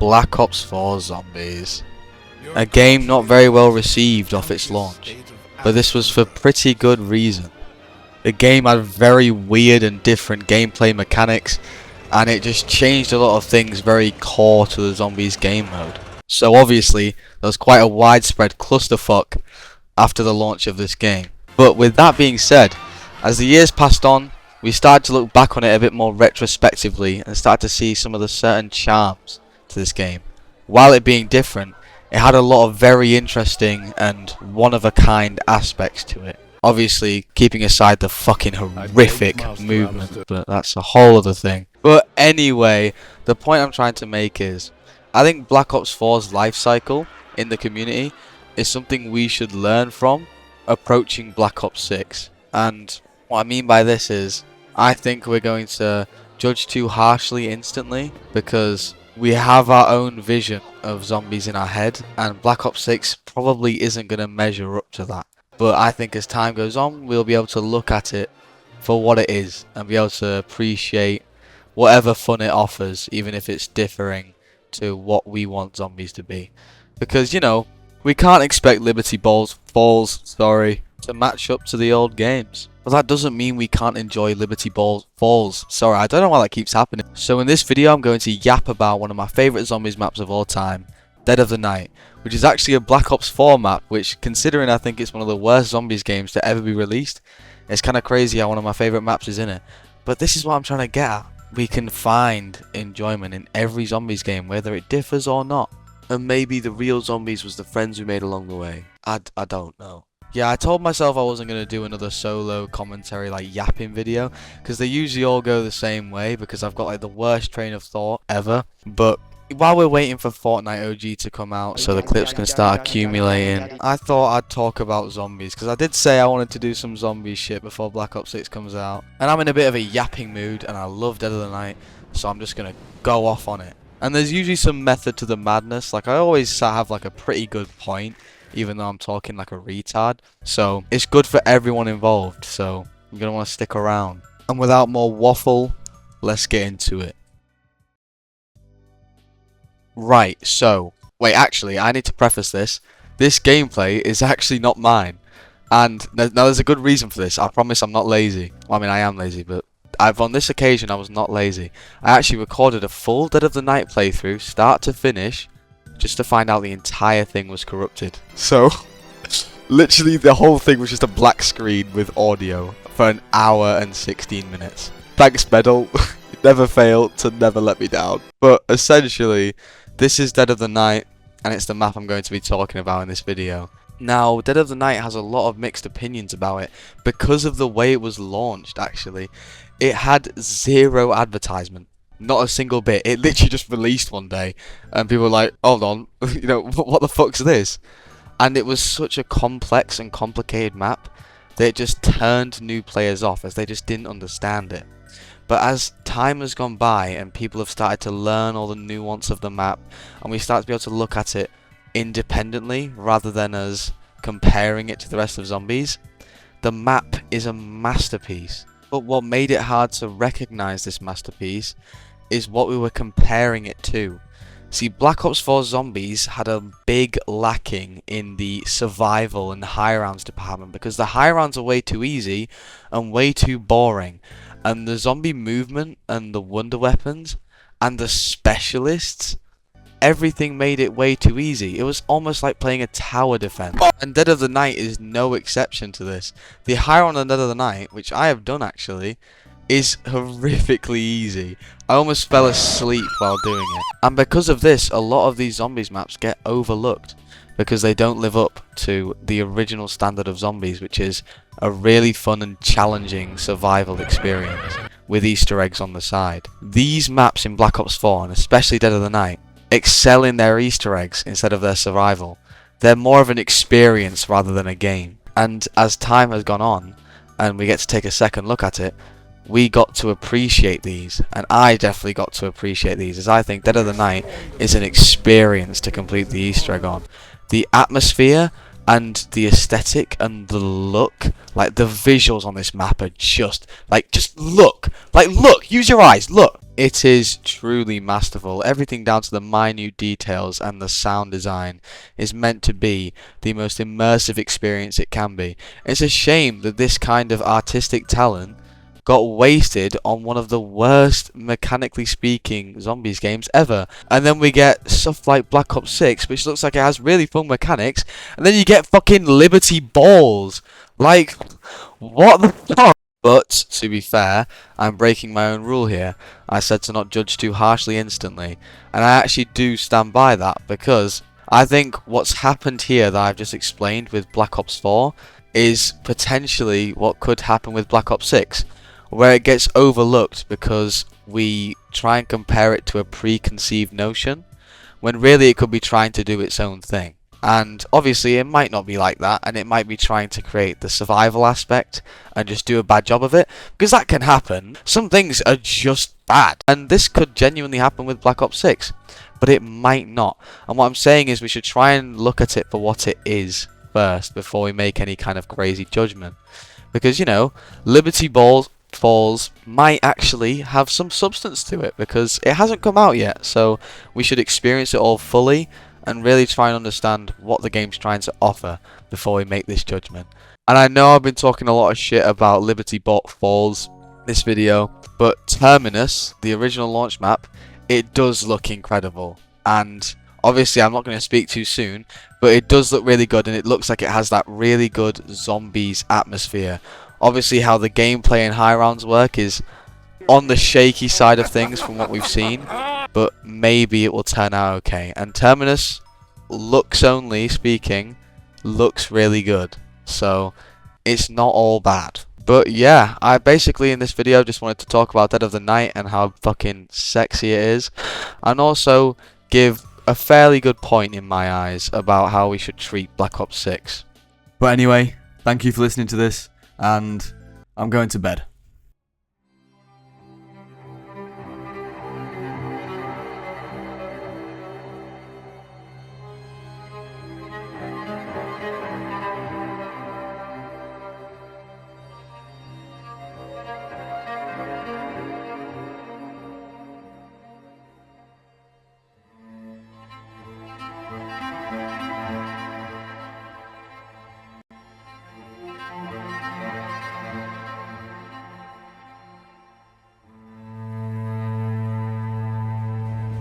Black Ops 4 Zombies. A game not very well received off its launch, but this was for pretty good reason. The game had very weird and different gameplay mechanics, and it just changed a lot of things very core to the Zombies game mode. So obviously, there was quite a widespread clusterfuck after the launch of this game. But with that being said, as the years passed on, we started to look back on it a bit more retrospectively and started to see some of the certain charms to this game. While it being different, it had a lot of very interesting and one-of-a-kind aspects to it. Obviously, keeping aside the fucking horrific movement, but that's a whole other thing. But anyway, the point I'm trying to make is, I think Black Ops 4's life cycle in the community is something we should learn from approaching Black Ops 6. And what I mean by this is, I think we're going to judge too harshly instantly because we have our own vision of zombies in our head, and Black Ops 6 probably isn't going to measure up to that. But I think as time goes on, we'll be able to look at it for what it is and be able to appreciate whatever fun it offers, even if it's differing to what we want zombies to be. Because, you know, we can't expect Liberty Falls to match up to the old games. But that doesn't mean we can't enjoy Liberty Falls. Sorry, I don't know why that keeps happening. So in this video, I'm going to yap about one of my favourite zombies maps of all time, Dead of the Night, which is actually a Black Ops 4 map, which, considering I think it's one of the worst zombies games to ever be released, it's kind of crazy how one of my favourite maps is in it. But this is what I'm trying to get at. We can find enjoyment in every zombies game, whether it differs or not. And maybe the real zombies was the friends we made along the way. I don't know. Yeah, I told myself I wasn't going to do another solo commentary like yapping video, because they usually all go the same way, because I've got like the worst train of thought ever. But while we're waiting for Fortnite OG to come out so the clips can start accumulating, I thought I'd talk about zombies, because I did say I wanted to do some zombie shit before Black Ops 6 comes out. And I'm in a bit of a yapping mood, and I love Dead of the Night, so I'm just going to go off on it. And there's usually some method to the madness. Like, I always have like a pretty good point, even though I'm talking like a retard. So it's good for everyone involved, so you're going to want to stick around. And without more waffle, let's get into it. Right, so, wait, actually, I need to preface this. This gameplay is actually not mine. And now there's a good reason for this. I promise I'm not lazy. Well, I mean, I am lazy, but on this occasion, I was not lazy. I actually recorded a full Dead of the Night playthrough, start to finish, just to find out the entire thing was corrupted. So, literally the whole thing was just a black screen with audio for an hour and 16 minutes. Thanks, Medal. You never failed to never let me down. But essentially, this is Dead of the Night, and it's the map I'm going to be talking about in this video. Now, Dead of the Night has a lot of mixed opinions about it because of the way it was launched, actually. It had zero advertisement. Not a single bit. It literally just released one day, and people were like, hold on, you know, what the fuck's this? And it was such a complex and complicated map that it just turned new players off, as they just didn't understand it. But as time has gone by and people have started to learn all the nuance of the map, and we start to be able to look at it independently rather than as comparing it to the rest of zombies, the map is a masterpiece. But what made it hard to recognize this masterpiece is what we were comparing it to. See, Black Ops 4 Zombies had a big lacking in the survival and high rounds department, because the high rounds are way too easy and way too boring. And the zombie movement and the wonder weapons and the specialists, everything made it way too easy. It was almost like playing a tower defense. And Dead of the Night is no exception to this. The high round on Dead of the Night, which I have done actually, is horrifically easy. I almost fell asleep while doing it. And because of this, a lot of these zombies maps get overlooked, because they don't live up to the original standard of zombies, which is a really fun and challenging survival experience with Easter eggs on the side. These maps in Black Ops 4, and especially Dead of the Night, excel in their Easter eggs instead of their survival. They're more of an experience rather than a game. And as time has gone on, and we get to take a second look at it, we got to appreciate these, and I definitely got to appreciate these, as I think Dead of the Night is an experience to complete the Easter egg on. The atmosphere and the aesthetic and the look, like the visuals on this map are just look, use your eyes, look. It is truly masterful. Everything down to the minute details and the sound design is meant to be the most immersive experience it can be. It's a shame that this kind of artistic talent got wasted on one of the worst, mechanically speaking, zombies games ever. And then we get stuff like Black Ops 6, which looks like it has really fun mechanics, and then you get fucking Liberty Balls. Like, what the fuck? But, to be fair, I'm breaking my own rule here. I said to not judge too harshly instantly, and I actually do stand by that, because I think what's happened here that I've just explained with Black Ops 4 is potentially what could happen with Black Ops 6, where it gets overlooked because we try and compare it to a preconceived notion, when really it could be trying to do its own thing. And obviously it might not be like that, and it might be trying to create the survival aspect and just do a bad job of it, because that can happen. Some things are just bad, and this could genuinely happen with Black Ops 6, but it might not. And what I'm saying is we should try and look at it for what it is first before we make any kind of crazy judgment. Because, you know, Liberty Falls might actually have some substance to it, because it hasn't come out yet, so we should experience it all fully and really try and understand what the game's trying to offer before we make this judgment. And I know I've been talking a lot of shit about Liberty Falls this video, but Terminus, the original launch map, it does look incredible. And obviously I'm not going to speak too soon, but it does look really good, and it looks like it has that really good zombies atmosphere. Obviously how the gameplay and high rounds work is on the shaky side of things from what we've seen, but maybe it will turn out okay. And Terminus, looks only speaking, looks really good, so it's not all bad. But yeah, I basically in this video just wanted to talk about Dead of the Night and how fucking sexy it is, and also give a fairly good point in my eyes about how we should treat Black Ops 6. But anyway, thank you for listening to this, and I'm going to bed.